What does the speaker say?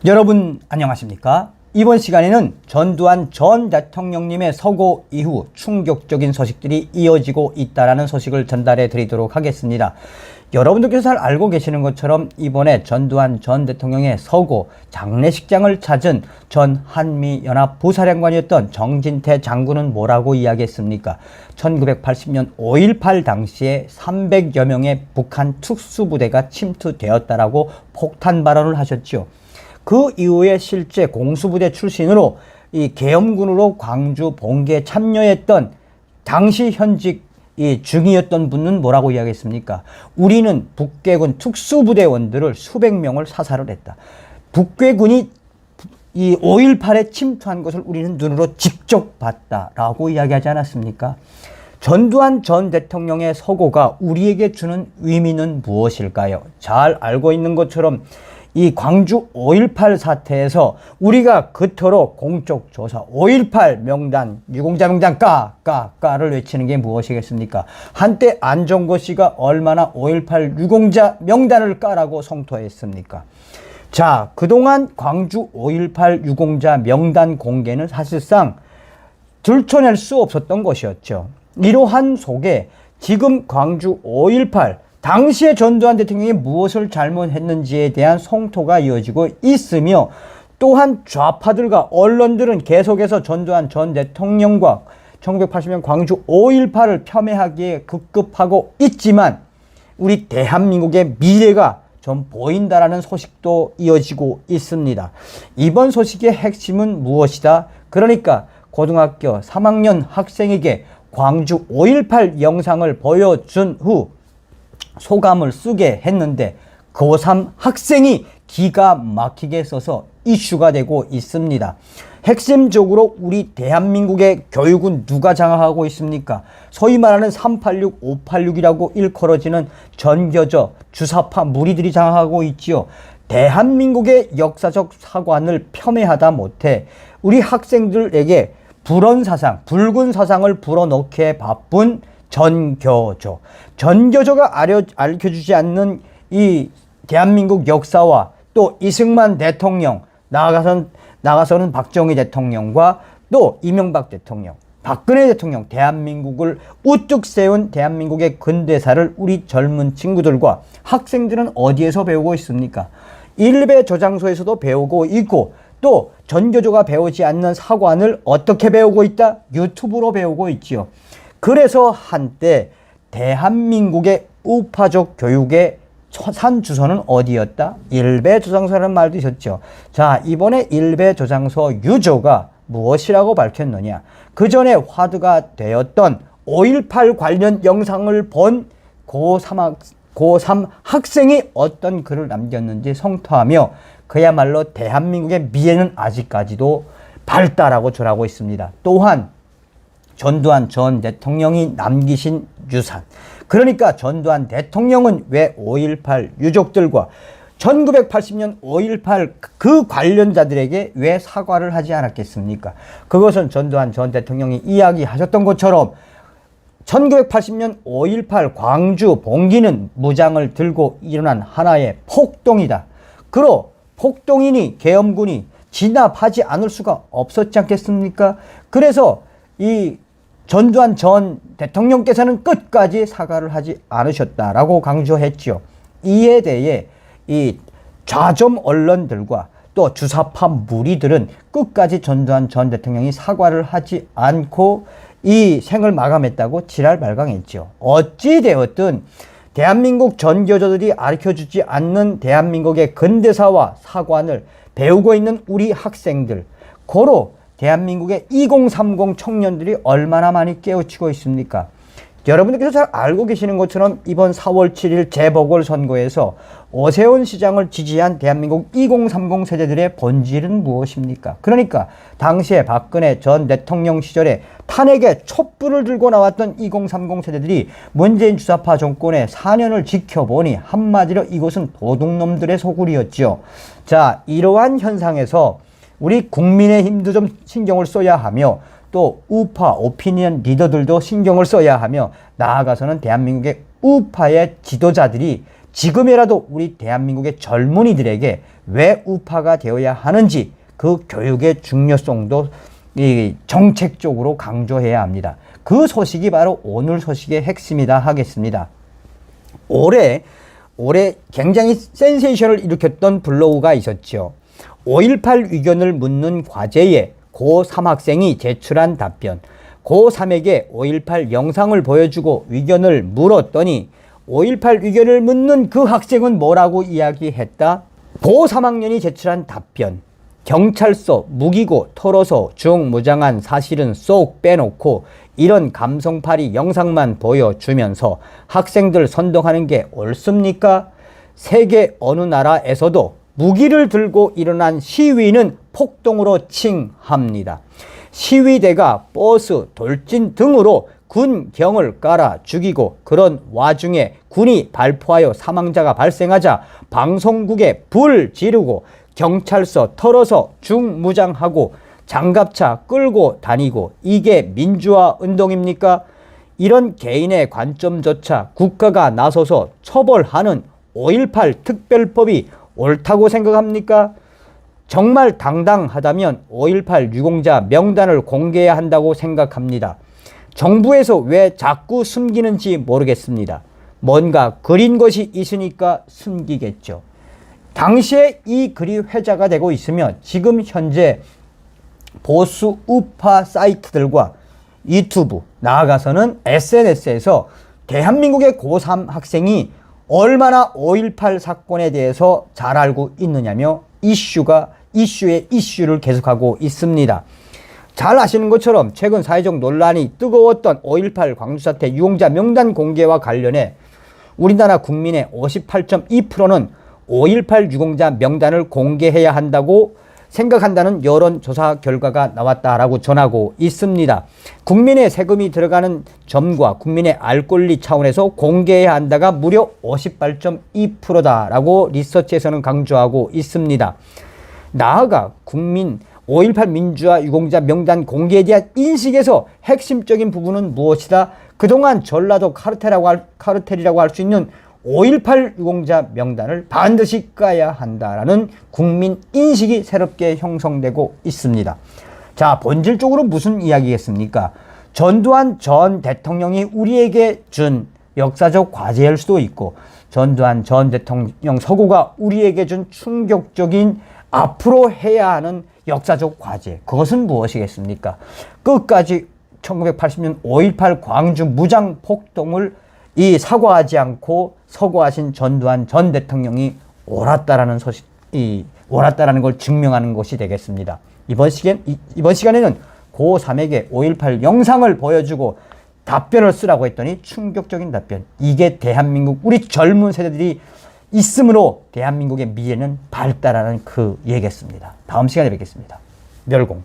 여러분 안녕하십니까? 이번 시간에는 전두환 전 대통령님의 서고 이후 충격적인 소식들이 이어지고 있다는 소식을 전달해 드리도록 하겠습니다. 여러분들께서 잘 알고 계시는 것처럼 이번에 전두환 전 대통령의 서고 장례식장을 찾은 전 한미연합 부사령관이었던 정진태 장군은 뭐라고 이야기했습니까? 1980년 5.18 당시에 300여 명의 북한 특수부대가 침투되었다라고 폭탄 발언을 하셨죠. 그 이후에 실제 공수부대 출신으로 이 계엄군으로 광주 봉계에 참여했던 당시 현직 중이었던 분은 뭐라고 이야기했습니까? 우리는 북괴군 특수부대원들을 수백 명을 사살을 했다. 북괴군이 이 5.18에 침투한 것을 우리는 눈으로 직접 봤다라고 이야기하지 않았습니까? 전두환 전 대통령의 서고가 우리에게 주는 의미는 무엇일까요? 잘 알고 있는 것처럼 이 광주 5.18 사태에서 우리가 그토록 공적 조사 5.18 명단, 유공자 명단 까를 외치는 게 무엇이겠습니까? 한때 안종거 씨가 얼마나 5.18 유공자 명단을 까라고 성토했습니까? 자, 그동안 광주 5.18 유공자 명단 공개는 사실상 들춰낼 수 없었던 것이었죠. 이러한 속에 지금 광주 5.18 당시에 전두환 대통령이 무엇을 잘못했는지에 대한 성토가 이어지고 있으며, 또한 좌파들과 언론들은 계속해서 전두환 전 대통령과 1980년 광주 5.18을 폄훼하기에 급급하고 있지만 우리 대한민국의 미래가 좀 보인다라는 소식도 이어지고 있습니다. 이번 소식의 핵심은 무엇이다? 그러니까 고등학교 3학년 학생에게 광주 5.18 영상을 보여준 후 소감을 쓰게 했는데 고3 학생이 기가 막히게 써서 이슈가 되고 있습니다. 핵심적으로 우리 대한민국의 교육은 누가 장악하고 있습니까? 소위 말하는 386, 586이라고 일컬어지는 전교조, 주사파 무리들이 장악하고 있지요. 대한민국의 역사적 사관을 폄훼하다 못해 우리 학생들에게 불온 사상, 붉은 사상을 불어넣기에 바쁜 전교조가 알려주지 않는 이 대한민국 역사와 또 이승만 대통령, 나아가서는 박정희 대통령과 또 이명박 대통령, 박근혜 대통령, 대한민국을 우뚝 세운 대한민국의 근대사를 우리 젊은 친구들과 학생들은 어디에서 배우고 있습니까? 일베 조장소에서도 배우고 있고, 또 전교조가 배우지 않는 사관을 어떻게 배우고 있다? 유튜브로 배우고 있지요. 그래서 한때 대한민국의 우파적 교육의 산주소는 어디였다? 일베 조장소라는 말도 있었죠. 자, 이번에 일베 조장소 유조가 무엇이라고 밝혔느냐? 그 전에 화두가 되었던 5.18 관련 영상을 본 고3 학생이 어떤 글을 남겼는지 성토하며 그야말로 대한민국의 미래는 아직까지도 밝다라고 전하고 있습니다. 또한 전두환 전 대통령이 남기신 유산, 그러니까 전두환 대통령은 왜 5.18 유족들과 1980년 5.18 그 관련자들에게 왜 사과를 하지 않았겠습니까? 그것은 전두환 전 대통령이 이야기하셨던 것처럼 1980년 5.18 광주 봉기는 무장을 들고 일어난 하나의 폭동이다. 그러 폭동이니 계엄군이 진압하지 않을 수가 없었지 않겠습니까? 그래서 이 전두환 전 대통령께서는 끝까지 사과를 하지 않으셨다라고 강조했지요. 이에 대해 이 좌점 언론들과 또 주사파 무리들은 끝까지 전두환 전 대통령이 사과를 하지 않고 이 생을 마감했다고 지랄발광했죠. 어찌되었든 대한민국 전교조들이 가르쳐주지 않는 대한민국의 근대사와 사관을 배우고 있는 우리 학생들, 고로 대한민국의 2030 청년들이 얼마나 많이 깨우치고 있습니까? 여러분들께서 잘 알고 계시는 것처럼 이번 4월 7일 재보궐선거에서 오세훈 시장을 지지한 대한민국 2030 세대들의 본질은 무엇입니까? 그러니까 당시에 박근혜 전 대통령 시절에 탄핵에 촛불을 들고 나왔던 2030 세대들이 문재인 주사파 정권의 4년을 지켜보니 한마디로 이것은 도둑놈들의 소굴이었죠. 자, 이러한 현상에서 우리 국민의힘도 좀 신경을 써야 하며 또 우파 오피니언 리더들도 신경을 써야 하며 나아가서는 대한민국의 우파의 지도자들이 지금이라도 우리 대한민국의 젊은이들에게 왜 우파가 되어야 하는지 그 교육의 중요성도 이 정책적으로 강조해야 합니다. 그 소식이 바로 오늘 소식의 핵심이다 하겠습니다. 올해 굉장히 센세이션을 일으켰던 블로그가 있었죠. 5.18 위견을 묻는 과제에 고3 학생이 제출한 답변. 고3에게 5.18 영상을 보여주고 위견을 물었더니 5.18 위견을 묻는 그 학생은 뭐라고 이야기했다? 고3학년이 제출한 답변. 경찰서 무기고 털어서 중무장한 사실은 쏙 빼놓고 이런 감성팔이 영상만 보여주면서 학생들 선동하는 게 옳습니까? 세계 어느 나라에서도 무기를 들고 일어난 시위는 폭동으로 칭합니다. 시위대가 버스, 돌진 등으로 군경을 깔아 죽이고 그런 와중에 군이 발포하여 사망자가 발생하자 방송국에 불 지르고 경찰서 털어서 중무장하고 장갑차 끌고 다니고 이게 민주화 운동입니까? 이런 개인의 관점조차 국가가 나서서 처벌하는 5.18 특별법이 옳다고 생각합니까? 정말 당당하다면 5.18 유공자 명단을 공개해야 한다고 생각합니다. 정부에서 왜 자꾸 숨기는지 모르겠습니다. 뭔가 그린 것이 있으니까 숨기겠죠. 당시에 이 글이 회자가 되고 있으면 지금 현재 보수 우파 사이트들과 유튜브, 나아가서는 SNS에서 대한민국의 고3 학생이 얼마나 5.18 사건에 대해서 잘 알고 있느냐며 이슈의 이슈를 계속하고 있습니다. 잘 아시는 것처럼 최근 사회적 논란이 뜨거웠던 5.18 광주사태 유공자 명단 공개와 관련해 우리나라 국민의 58.2%는 5.18 유공자 명단을 공개해야 한다고 생각한다는 여론조사 결과가 나왔다라고 전하고 있습니다. 국민의 세금이 들어가는 점과 국민의 알 권리 차원에서 공개해야 한다가 무려 58.2%다라고 리서치에서는 강조하고 있습니다. 나아가 국민 5.18 민주화 유공자 명단 공개에 대한 인식에서 핵심적인 부분은 무엇이다? 그동안 전라도 카르텔이라고 할 수 있는 5.18 유공자 명단을 반드시 까야 한다라는 국민 인식이 새롭게 형성되고 있습니다. 자, 본질적으로 무슨 이야기겠습니까? 전두환 전 대통령이 우리에게 준 역사적 과제일 수도 있고 전두환 전 대통령 서거가 우리에게 준 충격적인 앞으로 해야 하는 역사적 과제, 그것은 무엇이겠습니까? 끝까지 1980년 5.18 광주 무장 폭동을 사과하지 않고 서거하신 전두환 전 대통령이 옳았다라는 옳았다라는 걸 증명하는 것이 되겠습니다. 이번 시간에는 고3에게 5.18 영상을 보여주고 답변을 쓰라고 했더니 충격적인 답변. 이게 대한민국 우리 젊은 세대들이 있으므로 대한민국의 미래는 밝다라는 그 얘기겠습니다. 다음 시간에 뵙겠습니다. 멸공.